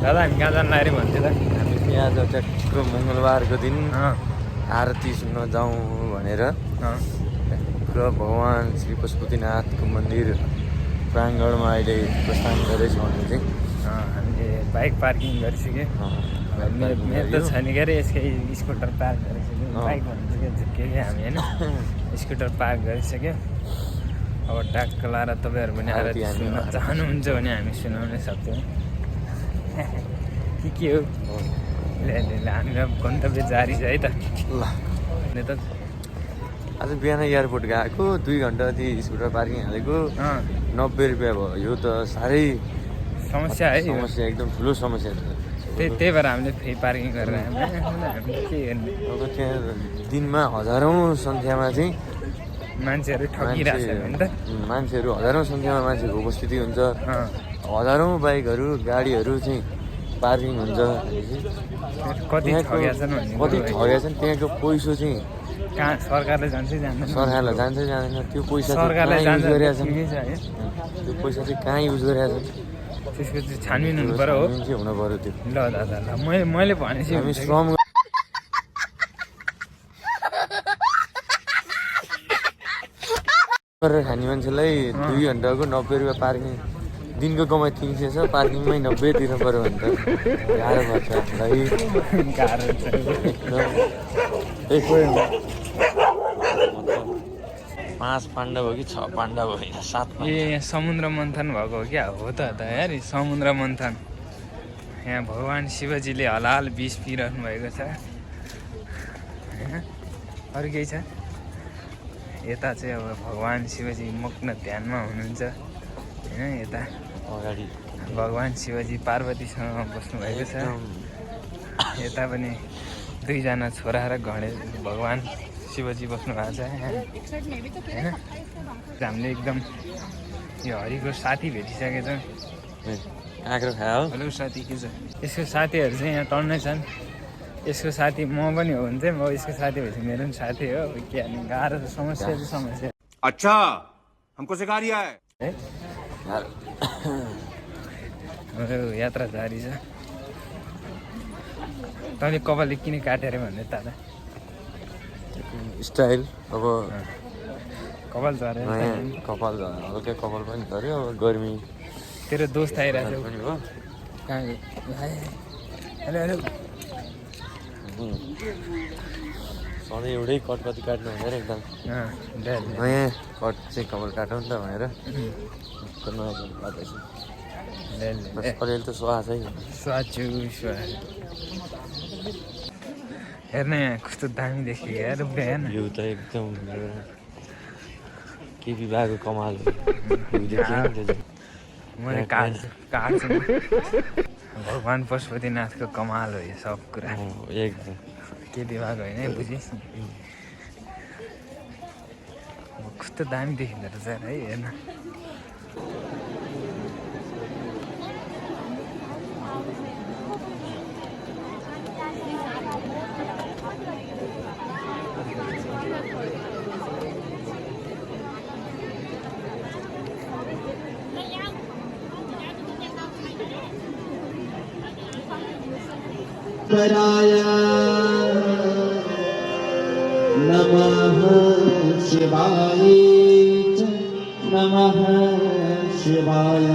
दादा हामी कहाँ जानु लाग्यो भन्थ्यो त हामी यहाँ ट्याक्क मङ्गलबारको दिन आरती सुन्न जाउँ भनेर र भगवान् श्री पशुपतिनाथको मन्दिर प्राङ्गणमा अहिले प्रस्थान गर्दैछ भने चाहिँ हामीले बाइक पार्किङ गरिसक्यो मेरो त छैन के अरे यसकै स्कुटर पार्क गरिसक्यो बाइक भनिसक्यो झुक्क्यो कि हामी होइन स्कुटर पार्क गरिसक्यो अब ट्याक्क लाएर तपाईँहरू पनि आरती सुन्न चाहनुहुन्छ भने हामी सुनाउन सक्छौँ के हो हामीलाई गन्तव्य जारी छ है त ल त आज बिहान एयरपोर्ट गएको 2 घन्टा अति स्कुटर पार्किङ हालेको 90 रुपियाँ भयो यो त साह्रै समस्या है समस्या एकदम ठुलो समस्या छ त्यही भएर हामीले फ्री पार्किङ गरेर के गर्ने अब त्यहाँ दिनमा हजारौँ सङ्ख्यामा चाहिँ मान्छेहरू ठगिरहेको छ नि त मान्छेहरू हजारौँ सङ्ख्यामा मान्छेको उपस्थिति हुन्छ हजारौँ बाइकहरू गाडीहरू चाहिँ पार्किङ हुन्छ कति ठगेछन् त्यहाँको पैसो चाहिँ कहाँ सरकारले जान्छ जान्दैन सरकारलाई जान्छै जाँदैन त्यो पैसा सरकारले जान्छ त्यो पैसा चाहिँ कहाँ युज गरिरहेछ त्यसको चाहिँ छानबिन हुनु पर्यो हो हुनु पर्यो त्यो ल दादा ल मैले भनेपछि हामी श्रम गरेर खाने मान्छेलाई 2 घन्टाको 90 रुपियाँ पार्किङ दिनको कमाइ 300 छ पार्किङमै 90 तिर्नु पर्यो भने त गाह्रो पर्छ हामीलाई गाह्रो छ एकदम 5 पाण्डव हो कि 6 पाण्डव होइन 7 ए समुद्र मन्थन भएको हो क्या हो त यार समुद्र मन्थन यहाँ भगवान् शिवजीले हलाल विष पिइरहनु भएको छ होइन अरू केही छ यता चाहिँ अब भगवान् शिवजी मग्न ध्यानमा हुनुहुन्छ होइन यता अगाडि भगवान् शिवजी पार्वतीसँग बस्नुभएको छ यता पनि 2 जना छोरा र घडे भगवान् शिवजी बस्नु भएको छ होइन हामीले एकदम यो हरिको साथी भेटिसकेको छौँ काँक्रो खायो हेलो साथी के छ यसको साथीहरू चाहिँ यहाँ टन्नै छन् यसको साथी म पनि हो भने चाहिँ म यसको साथी भएपछि मेरो पनि साथी हो के भने गाह्रो समस्या चाहिँ समस्या अच्छा हमको सिखा रिया है यात्रा जारी छ तैँले कपालले किन काटेर भन्ने दादा स्टाइल अब कपाल झऱ्यो कपाल हल्का कपाल पनि झऱ्यो अब गर्मी तेरो दोस्त आइरहेको पनि हो कहाँ हेलो हेलो सधैँ एउटै कट कति काट्नु भनेर एकदम नयाँ कट चाहिँ कपाल काटौँ नि त भनेर नयाँ काट्दैछु अलिअलि त स्वाहा छ स्वाछु हेर्न यहाँ कस्तो दामी देखियो यार बिहान यो त एकदम के विवाहको कमाल हो मैले काट्छु भगवान् पशुपतिनाथको कमाल हो यो सब कुरा एकदम के विभाग होइन बुझिस् कस्तो दामी देखिँदो रहेछ है हेर्न नमः शिवाय नमः शिवाय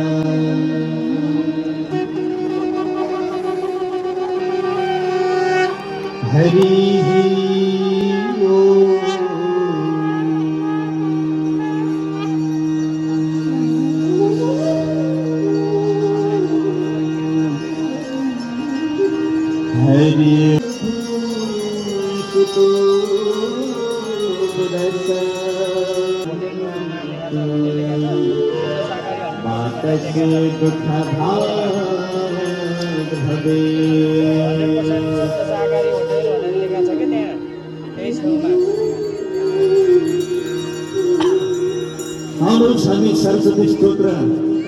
हरि हाम्रो छामी सरस्वती स्तोत्र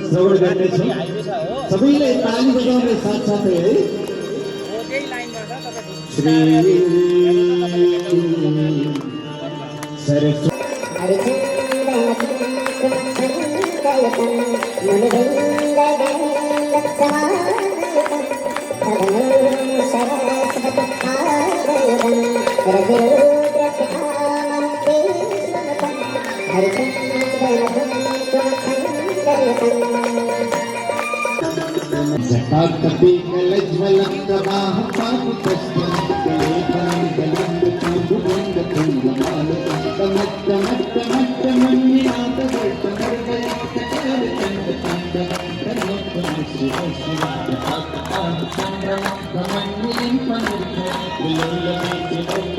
श्रवण गर्नेछौँ सबैले ताली बजाउने साथसाथै है श्री सरस्वती Thank you.